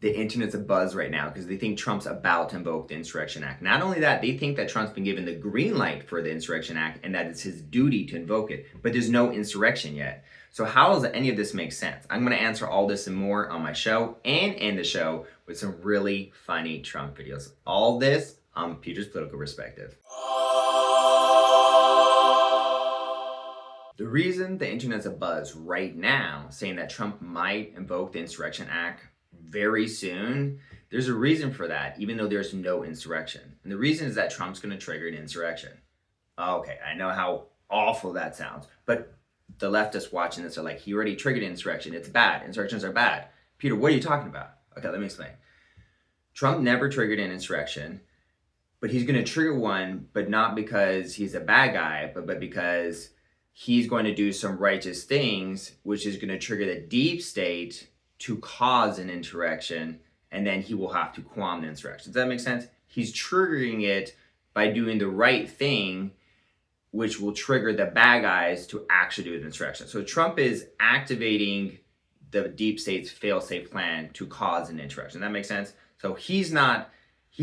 the internet's abuzz right now because they think Trump's about to invoke the Insurrection Act. Not only that, they think that Trump's been given the green light for the Insurrection Act and that it's his duty to invoke it, but there's no insurrection yet. So how does any of this make sense? I'm going to answer all this and more on my show and end the show with some really funny Trump videos. All this on Peter's Political Perspective. The reason the internet's abuzz right now saying that Trump might invoke the Insurrection Act very soon, there's a reason for that, even though there's no insurrection. And the reason is that Trump's going to trigger an insurrection. Okay, I know how awful that sounds, but the leftists watching this are like, he already triggered an insurrection. It's bad. Insurrections are bad. Peter, what are you talking about? Okay, let me explain. Trump never triggered an insurrection, but he's going to trigger one, but not because he's a bad guy, but because he's going to do some righteous things, which is going to trigger the deep state to cause an insurrection, and then he will have to quell the insurrection. Does that make sense? He's triggering it by doing the right thing, which will trigger the bad guys to actually do an insurrection. So Trump is activating the deep state's fail-safe plan to cause an insurrection. That makes sense? So he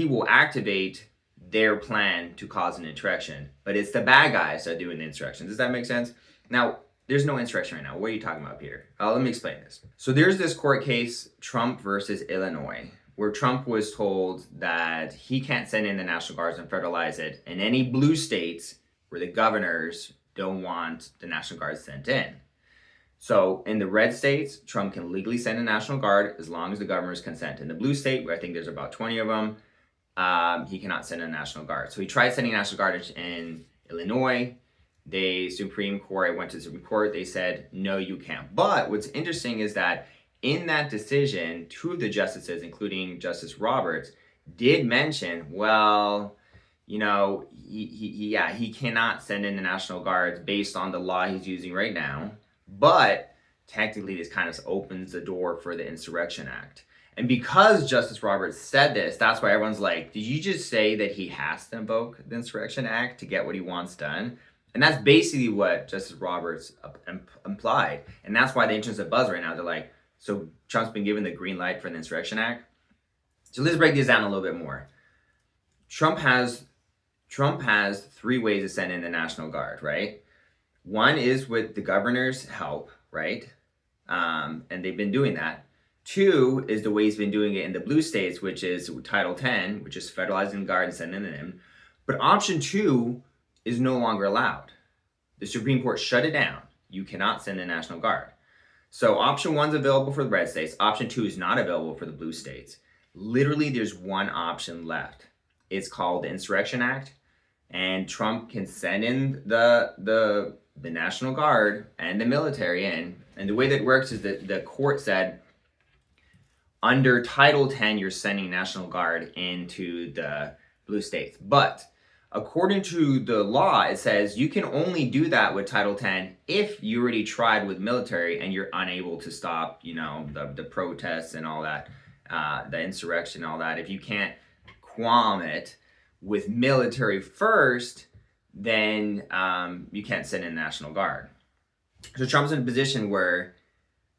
will activate their plan to cause an insurrection, but it's the bad guys that are doing the insurrection. Does that make sense? Now, there's no insurrection right now. What are you talking about, Peter? Let me explain this. So there's this court case, Trump versus Illinois, where Trump was told that he can't send in the National Guards and federalize it in any blue states where the governors don't want the National Guard sent in. So in the red states, Trump can legally send a National Guard as long as the governors consent. In the blue state, where I think there's about 20 of them, he cannot send a National Guard. So he tried sending a National Guard in Illinois. The Supreme Court, I went to the Supreme Court, they said, no, you can't. But what's interesting is that in that decision, two of the justices, including Justice Roberts, did mention, well, you know, he cannot send in the National Guards based on the law he's using right now. But technically, this kind of opens the door for the Insurrection Act. And because Justice Roberts said this, that's why everyone's like, did you just say that he has to invoke the Insurrection Act to get what he wants done? And that's basically what Justice Roberts implied. And that's why the internet's abuzz right now. They're like, so Trump's been given the green light for the Insurrection Act? So let's break this down a little bit more. Trump has 3 ways to send in the National Guard, right? One is with the governor's help, right? And they've been doing that. 2 is the way he's been doing it in the blue states, which is Title 10, which is federalizing the Guard and sending it in. But option 2 is no longer allowed. The Supreme Court shut it down. You cannot send a National Guard. So option 1 is available for the red states. Option 2 is not available for the blue states. Literally, there's one option left. It's called the Insurrection Act, and Trump can send in the National Guard and the military in. And the way that works is that the court said, under Title 10, you're sending National Guard into the blue states. But according to the law, it says you can only do that with Title 10 if you already tried with military and you're unable to stop, you know, the protests and all that, the insurrection and all that. If you can't quell it with military first, then you can't send in National Guard. So Trump's in a position where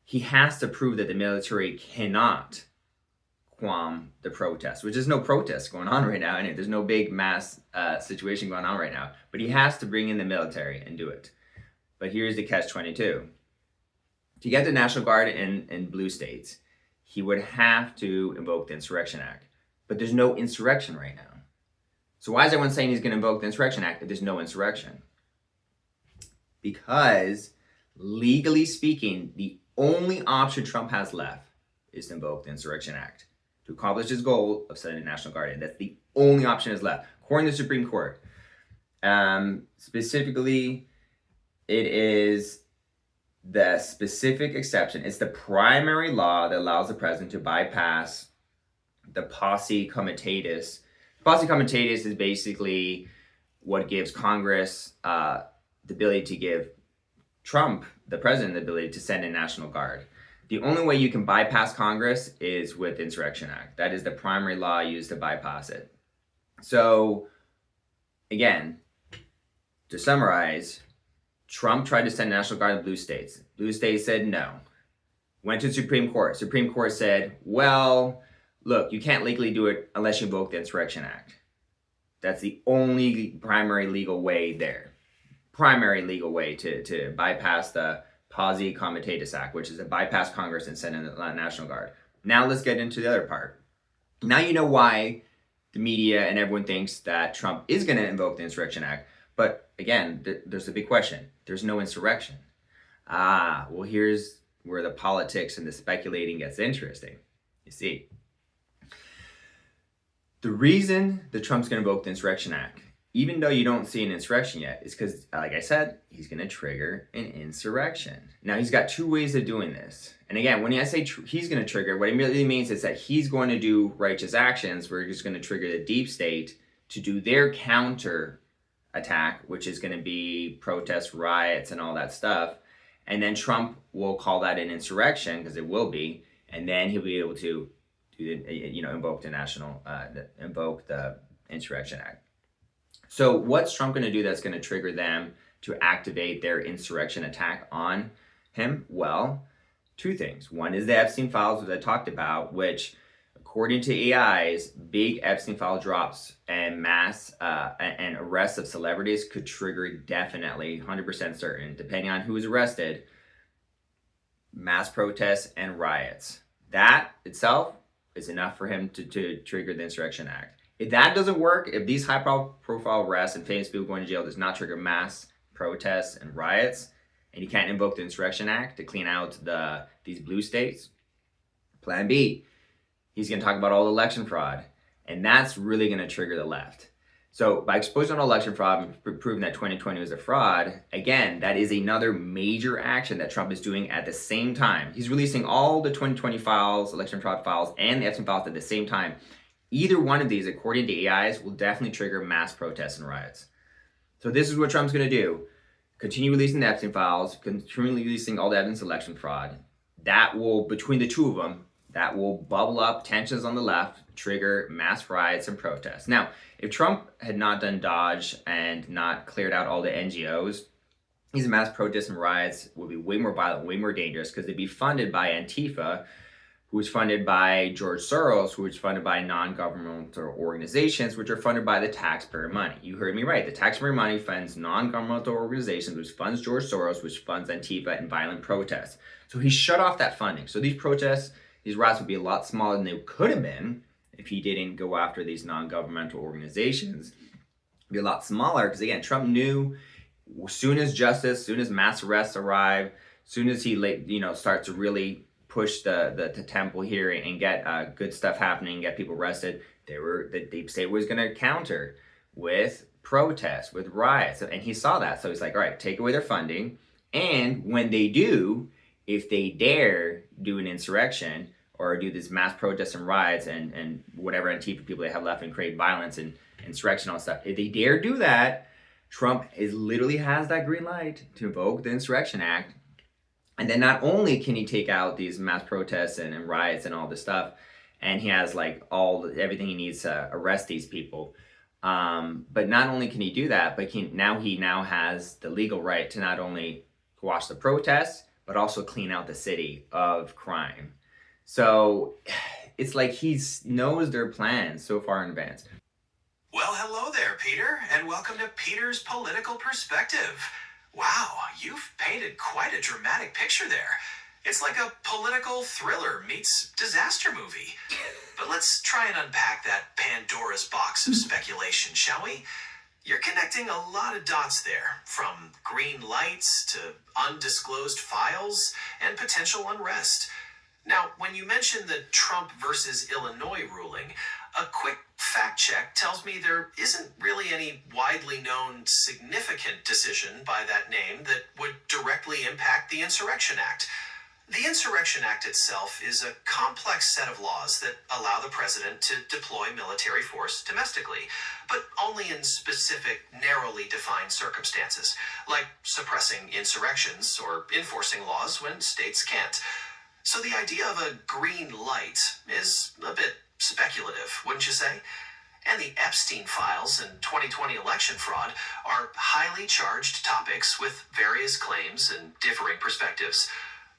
he has to prove that the military cannot quell the protest, which is no protest going on right now. And there's no big mass situation going on right now. But he has to bring in the military and do it. But here's the catch-22. To get the National Guard in blue states, he would have to invoke the Insurrection Act. But there's no insurrection right now. So why is everyone saying he's going to invoke the Insurrection Act if there's no insurrection? Because, legally speaking, the only option Trump has left is to invoke the Insurrection Act to accomplish his goal of sending a National Guard in. That's the only option that's left, according to the Supreme Court. Specifically, it is the specific exception. It's the primary law that allows the president to bypass the Posse Comitatus. Posse Comitatus is basically what gives Congress the ability to give Trump, the president, the ability to send a National Guard. The only way you can bypass Congress is with the Insurrection Act. That is the primary law used to bypass it. So, again, to summarize, Trump tried to send National Guard to blue states. Blue states said no. Went to the Supreme Court. Supreme Court said, well, look, you can't legally do it unless you invoke the Insurrection Act. That's the only primary legal way there. Primary legal way to bypass the Posse Comitatus Act, which is to bypass Congress and send in the National Guard. Now let's get into the other part. Now you know why the media and everyone thinks that Trump is going to invoke the Insurrection Act. But again, there's a big question. There's no insurrection. Well, here's where the politics and the speculating gets interesting. You see, the reason that Trump's going to invoke the Insurrection Act, even though you don't see an insurrection yet, is because, like I said, he's going to trigger an insurrection. Now, he's got two ways of doing this. And again, when I say he's going to trigger, what it really means is that he's going to do righteous actions. We're just going to trigger the deep state to do their counter attack, which is going to be protests, riots, and all that stuff. And then Trump will call that an insurrection, because it will be. And then he'll be able to invoke the Insurrection Act. So what's Trump going to do that's going to trigger them to activate their insurrection attack on him? Well, two things. One is the Epstein files that I talked about, which, according to AIs, big Epstein file drops and mass and arrests of celebrities could trigger definitely, 100% certain, depending on who is arrested, mass protests and riots. That itself is enough for him to trigger the Insurrection Act. If that doesn't work, if these high-profile arrests and famous people going to jail does not trigger mass protests and riots, and you can't invoke the Insurrection Act to clean out these blue states, plan B, he's going to talk about all the election fraud, and that's really going to trigger the left. So by exposing all election fraud and proving that 2020 was a fraud, again, that is another major action that Trump is doing at the same time. He's releasing all the 2020 files, election fraud files, and the Epstein files at the same time. Either one of these, according to AIs, will definitely trigger mass protests and riots. So this is what Trump's going to do. Continue releasing the Epstein files, continue releasing all the evidence of election fraud. That will, between the two of them, that will bubble up tensions on the left, trigger mass riots and protests. Now, if Trump had not done Dodge and not cleared out all the NGOs, these mass protests and riots would be way more violent, way more dangerous, because they'd be funded by Antifa, who is funded by George Soros, who is funded by non-governmental organizations, which are funded by the taxpayer money. You heard me right. The taxpayer money funds non-governmental organizations, which funds George Soros, which funds Antifa and violent protests. So he shut off that funding. So these protests, these riots would be a lot smaller than they could have been if he didn't go after these non-governmental organizations. It'd be a lot smaller because, again, Trump knew as soon as justice, as soon as mass arrests arrive, as soon as he starts to really push the temple here and get good stuff happening, get people arrested, the deep state was going to counter with protests, with riots. And he saw that. So he's like, all right, take away their funding. And when they do, if they dare do an insurrection or do this mass protests and riots and whatever Antifa people they have left and create violence and insurrection and all stuff, if they dare do that, Trump literally has that green light to invoke the Insurrection Act. And then not only can he take out these mass protests and riots and all this stuff, and he has everything he needs to arrest these people, but not only can he do that, but he now has the legal right to not only quash the protests, but also clean out the city of crime. So it's like he knows their plans so far in advance. Well, hello there, Peter, and welcome to Peter's Political Perspective. Wow, you've painted quite a dramatic picture there. It's like a political thriller meets disaster movie. But let's try and unpack that Pandora's box of speculation, shall we? You're connecting a lot of dots there, from green lights to undisclosed files and potential unrest. Now, when you mention the Trump versus Illinois ruling, a quick fact check tells me there isn't really any widely known significant decision by that name that would directly impact the Insurrection Act. The Insurrection Act itself is a complex set of laws that allow the president to deploy military force domestically, but only in specific, narrowly defined circumstances, like suppressing insurrections or enforcing laws when states can't. So the idea of a green light is a bit speculative, wouldn't you say? And the Epstein files and 2020 election fraud are highly charged topics with various claims and differing perspectives.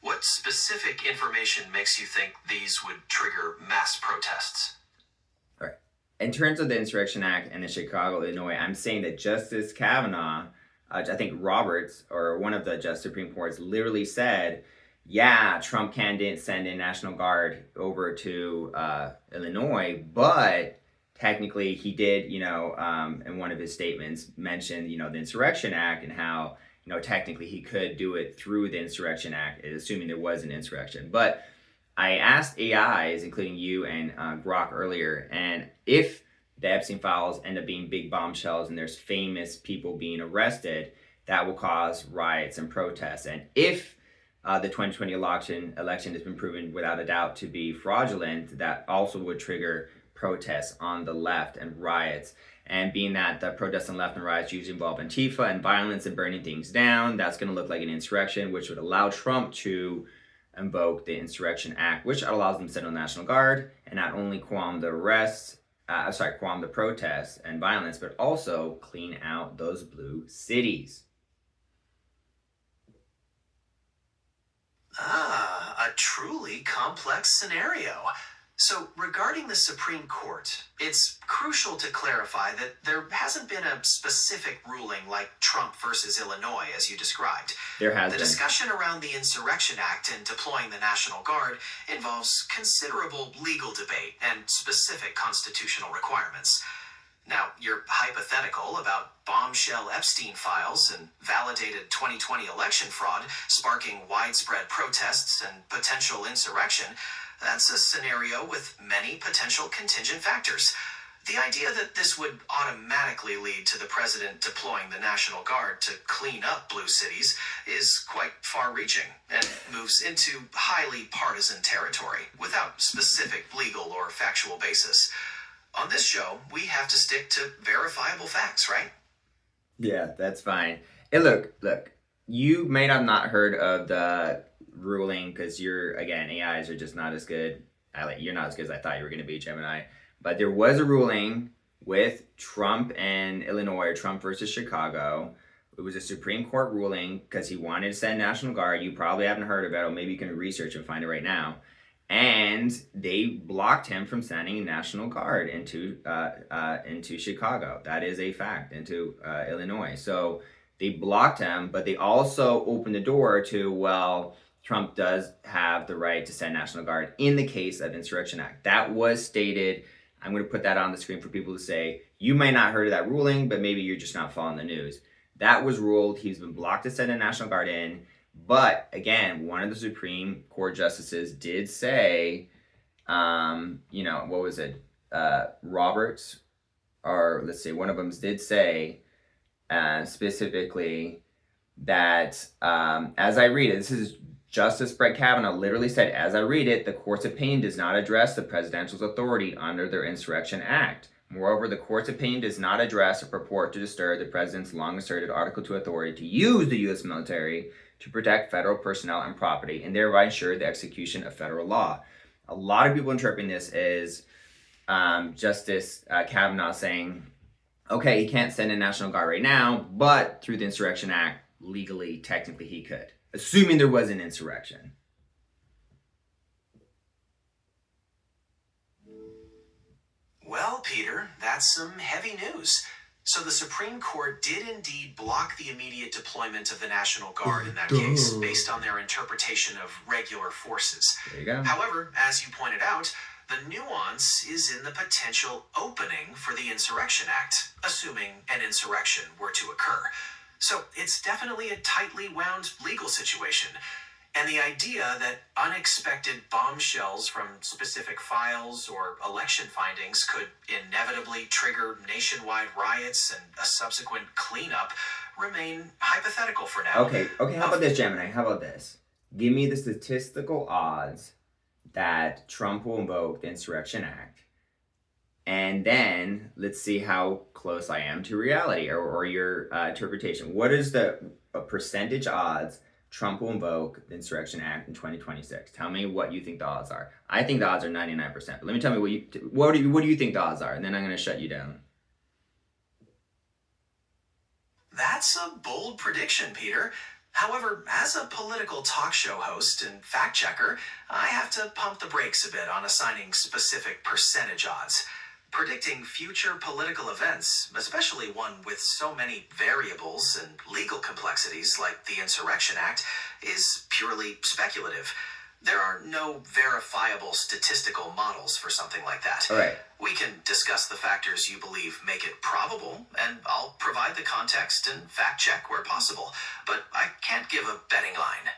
What specific information makes you think these would trigger mass protests? All right. In terms of the Insurrection Act and the Chicago, Illinois, I'm saying that Justice Kavanaugh, I think Roberts, or one of the Supreme Courts, literally said, yeah, Trump didn't send in National Guard over to Illinois, but technically he did, in one of his statements mention, the Insurrection Act and how, technically he could do it through the Insurrection Act, assuming there was an insurrection. But I asked AIs, including you and Grok earlier, and if the Epstein files end up being big bombshells and there's famous people being arrested, that will cause riots and protests. And if the 2020 election has been proven without a doubt to be fraudulent, that also would trigger protests on the left and riots. And being that the protests on the left and riots usually involve Antifa and violence and burning things down, that's going to look like an insurrection, which would allow Trump to invoke the Insurrection Act, which allows them to send on National Guard and not only quell the protests and violence, but also clean out those blue cities. A truly complex scenario. So, regarding the Supreme Court, it's crucial to clarify that there hasn't been a specific ruling like Trump versus Illinois, as you described. There has The been. discussion around the Insurrection Act and deploying the National Guard involves considerable legal debate and specific constitutional requirements. Now, your hypothetical about bombshell Epstein files and validated 2020 election fraud sparking widespread protests and potential insurrection, that's a scenario with many potential contingent factors. The idea that this would automatically lead to the president deploying the National Guard to clean up blue cities is quite far-reaching and moves into highly partisan territory without specific legal or factual basis. On this show, we have to stick to verifiable facts, right? Yeah, that's fine. And look, you may have not heard of the ruling because AIs are just not as good. You're not as good as I thought you were going to be, Gemini. But there was a ruling with Trump and Illinois, or Trump versus Chicago. It was a Supreme Court ruling because he wanted to send National Guard. You probably haven't heard about it. Maybe you can research and find it right now. And they blocked him from sending National Guard into Chicago. That is a fact, into Illinois. So they blocked him, but they also opened the door to, Trump does have the right to send National Guard in the case of Insurrection Act. That was stated. I'm going to put that on the screen for people to say, you may not heard of that ruling, but maybe you're just not following the news. That was ruled. He's been blocked to send a National Guard in. But again, one of the Supreme Court justices did say, what was it? Roberts, or let's see, one of them did say specifically that, as I read it, this is Justice Brett Kavanaugh literally said, as I read it, the court's opinion does not address the presidential's authority under the Insurrection Act. Moreover, the court's opinion does not address or purport to disturb the president's long-asserted Article 2 authority to use the U.S. military to protect federal personnel and property and thereby ensure the execution of federal law. A lot of people interpreting this as Justice Kavanaugh saying, okay, he can't send a National Guard right now, but through the Insurrection Act, legally, technically he could, assuming there was an insurrection. Well, Peter, that's some heavy news. So the Supreme Court did indeed block the immediate deployment of the National Guard in that case, based on their interpretation of regular forces. There you go. However, as you pointed out, the nuance is in the potential opening for the Insurrection Act, assuming an insurrection were to occur. So it's definitely a tightly wound legal situation. And the idea that unexpected bombshells from specific files or election findings could inevitably trigger nationwide riots and a subsequent cleanup remain hypothetical for now. Okay, how about this, Gemini? How about this? Give me the statistical odds that Trump will invoke the Insurrection Act. And then let's see how close I am to reality or your interpretation. What is the percentage odds Trump will invoke the Insurrection Act in 2026? Tell me what you think the odds are. I think the odds are 99%. But let me tell me what do you think the odds are, and then I'm going to shut you down. That's a bold prediction, Peter. However, as a political talk show host and fact checker, I have to pump the brakes a bit on assigning specific percentage odds. Predicting future political events, especially one with so many variables and legal complexities like the Insurrection Act, is purely speculative. There are no verifiable statistical models for something like that. All right. We can discuss the factors you believe make it probable, and I'll provide the context and fact check where possible, but I can't give a betting line.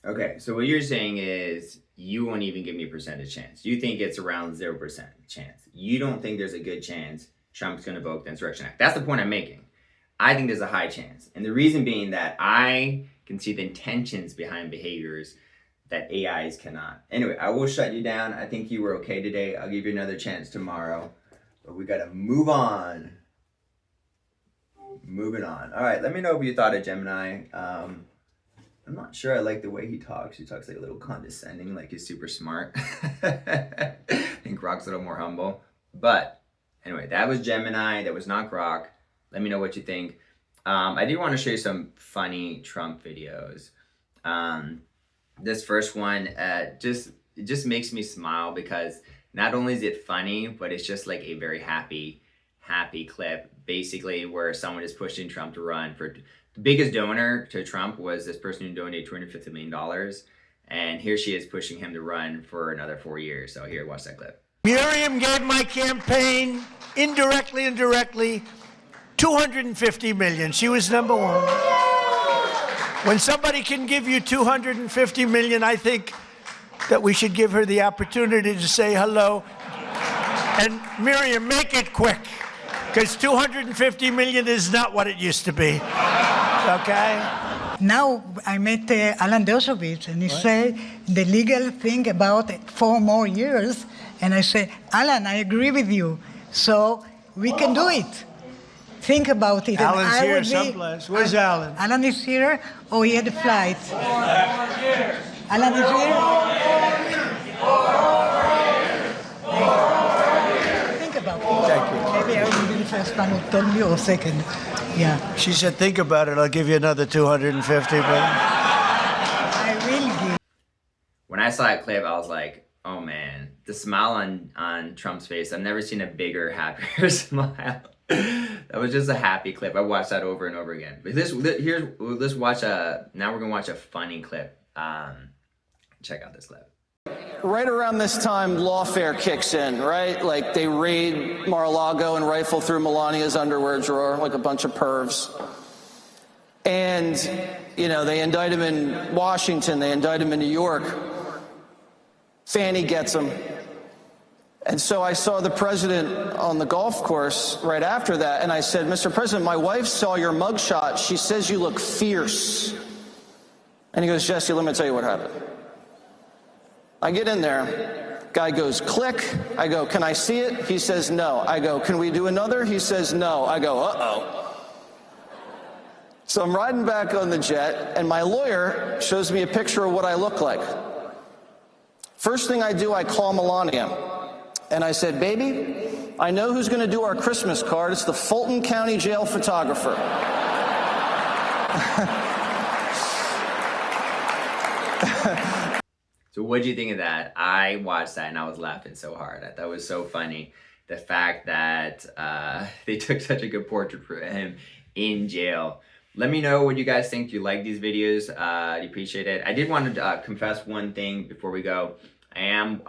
Okay, so what you're saying is you won't even give me a percentage chance. You think it's around 0% chance. You don't think there's a good chance Trump's going to invoke the Insurrection Act. That's the point I'm making. I think there's a high chance. And the reason being that I can see the intentions behind behaviors that AIs cannot. Anyway, I will shut you down. I think you were okay today. I'll give you another chance tomorrow. But we got to move on. Moving on. All right, let me know what you thought of Gemini. I'm not sure I like the way he talks. He talks like a little condescending, like he's super smart. I think Grok's a little more humble. But anyway, that was Gemini. That was not Grok. Let me know what you think. I do want to show you some funny Trump videos. This first one just makes me smile because not only is it funny, but it's just like a very happy clip. Basically, where someone is pushing Trump to run for. The biggest donor to Trump was this person who donated $250 million. And here she is pushing him to run for another 4 years. So here, watch that clip. Miriam gave my campaign, indirectly and directly, $250 million. She was number one. When somebody can give you $250 million, I think that we should give her the opportunity to say hello. And Miriam, make it quick, because $250 million is not what it used to be. Okay? Now I met Alan Dershowitz, and he said the legal thing about 4 more years, and I said, Alan, I agree with you, so we can do it. Think about it. Alan's and I here would be, someplace. Where's Alan? Alan is here, or he had a flight. Alan is here? Think about it. Thank you. Maybe I will be the first one who told me, or second. Yeah. She said, think about it. I'll give you another $250 million. I will give. When I saw that clip, I was like, oh man, the smile on Trump's face. I've never seen a bigger, happier smile. That was just a happy clip. I watched that over and over again. But let's watch now we're gonna watch a funny clip. Check out this clip. Right around this time, lawfare kicks in, right? Like they raid Mar-a-Lago and rifle through Melania's underwear drawer like a bunch of pervs. And, you know, they indict him in Washington, they indict him in New York. Fannie gets him. And so I saw the president on the golf course right after that, and I said, Mr. President, my wife saw your mugshot. She says you look fierce. And he goes, Jesse, let me tell you what happened. I get in there. Guy goes, click. I go, can I see it? He says, no. I go, can we do another? He says, no. I go, uh-oh. So I'm riding back on the jet, and my lawyer shows me a picture of what I look like. First thing I do, I call Melania. And I said, baby, I know who's going to do our Christmas card. It's the Fulton County Jail photographer. So what do you think of that? I watched that and I was laughing so hard. I thought it was so funny. The fact that they took such a good portrait for him in jail. Let me know what you guys think. Do you like these videos? I appreciate it. I did want to confess one thing before we go. I am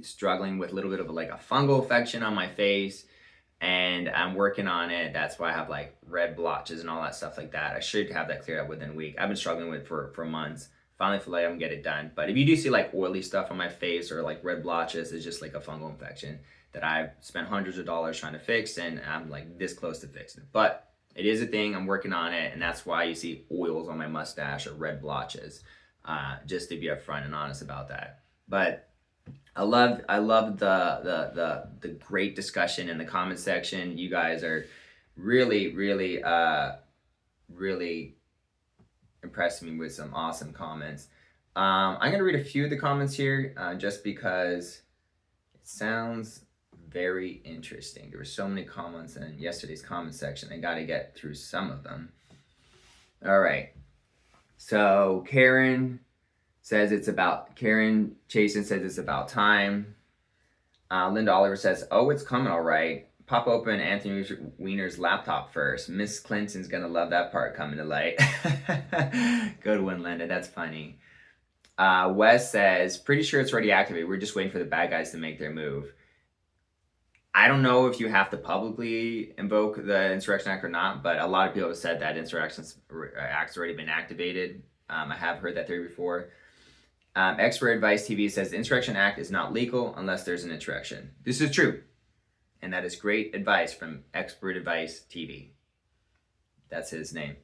struggling with a little bit of a fungal infection on my face, and I'm working on it. That's why I have like red blotches and all that stuff like that. I should have that cleared up within a week. I've been struggling with it for months. Finally feel like I'm gonna get it done. But if you do see like oily stuff on my face or like red blotches, it's just like a fungal infection that I've spent hundreds of dollars trying to fix, and I'm like this close to fixing it. But it is a thing. I'm working on it, and that's why you see oils on my mustache or red blotches. Just to be upfront and honest about that. But I love the great discussion in the comment section. You guys are really impressing me with some awesome comments. I'm gonna read a few of the comments here just because it sounds very interesting. There were so many comments in yesterday's comment section. I gotta get through some of them. All right. So Karen Chasen says it's about time. Linda Oliver says, oh, it's coming all right. Pop open Anthony Weiner's laptop first. Miss Clinton's going to love that part coming to light. Good one, Linda. That's funny. Wes says, pretty sure it's already activated. We're just waiting for the bad guys to make their move. I don't know if you have to publicly invoke the Insurrection Act or not, but a lot of people have said that Insurrection Act's already been activated. I have heard that theory before. Expert Advice TV says the Insurrection Act is not legal unless there's an insurrection. This is true. And that is great advice from Expert Advice TV. That's his name.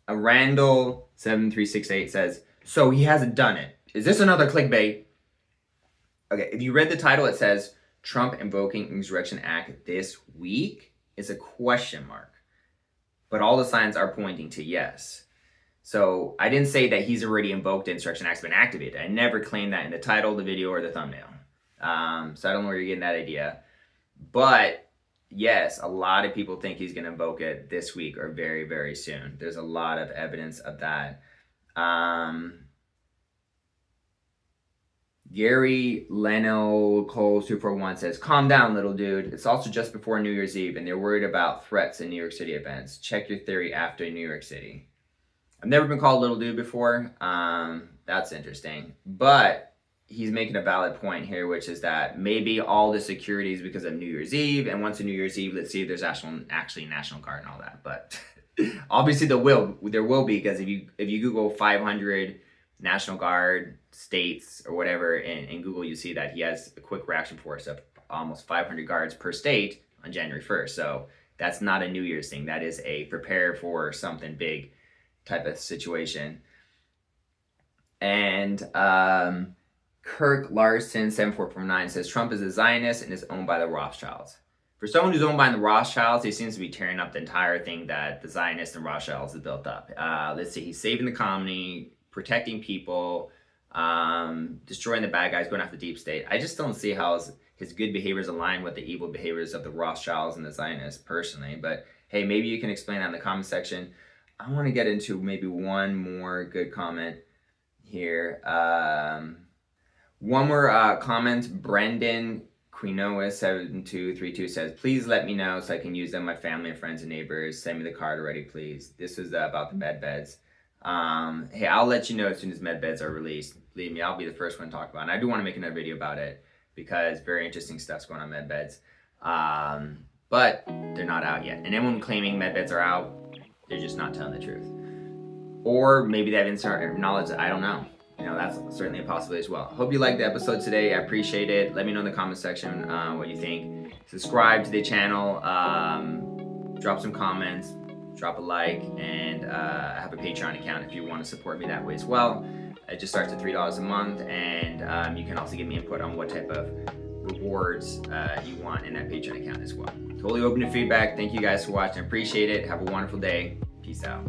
Randall7368 says, so he hasn't done it. Is this another clickbait? Okay, if you read the title, it says, Trump invoking Insurrection Act this week? Is a question mark. But all the signs are pointing to yes. So I didn't say that he's already invoked the Insurrection Act's been activated. I never claimed that in the title, the video, or the thumbnail. So I don't know where you're getting that idea. But yes, a lot of people think he's going to invoke it this week or very, very soon. There's a lot of evidence of that. Gary Leno Cole 241 says, calm down, little dude. It's also just before New Year's Eve, and they're worried about threats in New York City events. Check your theory after New York City. I've never been called little dude before. That's interesting. But he's making a valid point here, which is that maybe all the security is because of New Year's Eve, and once a New Year's Eve, let's see if there's actually National Guard and all that. But obviously there will be, because if you Google 500 National Guard states or whatever in Google, you see that he has a quick reaction force of almost 500 guards per state on January 1st. So that's not a New Year's thing. That is a prepare for something big type of situation. And Kirk Larson 7449 says Trump is a Zionist and is owned by the Rothschilds. For someone who's owned by the Rothschilds, he seems to be tearing up the entire thing that the Zionists and Rothschilds have built up. Let's see, he's saving the colony, protecting people, destroying the bad guys, going after the deep state. I just don't see how his good behaviors align with the evil behaviors of the Rothschilds and the Zionists personally. But hey, maybe you can explain that in the comment section. I want to get into maybe one more good comment here. One more comment. Brendan Quinoa 7232 says, please let me know so I can use them, my family and friends and neighbors. Send me the card already, please. This is about the med beds. Hey, I'll let you know as soon as med beds are released. Believe me, I'll be the first one to talk about it. And I do want to make another video about it because very interesting stuff's going on med beds. But they're not out yet. And anyone claiming med beds are out, they're just not telling the truth. Or maybe they have inside knowledge that I don't know. You know, that's certainly a possibility as well. Hope you liked the episode today. I appreciate it. Let me know in the comment section what you think. Subscribe to the channel. Drop some comments. Drop a like. And I have a Patreon account if you want to support me that way as well. It just starts at $3 a month. And you can also give me input on what type of rewards you want in that Patreon account as well. Totally open to feedback. Thank you guys for watching. Appreciate it. Have a wonderful day. Peace out.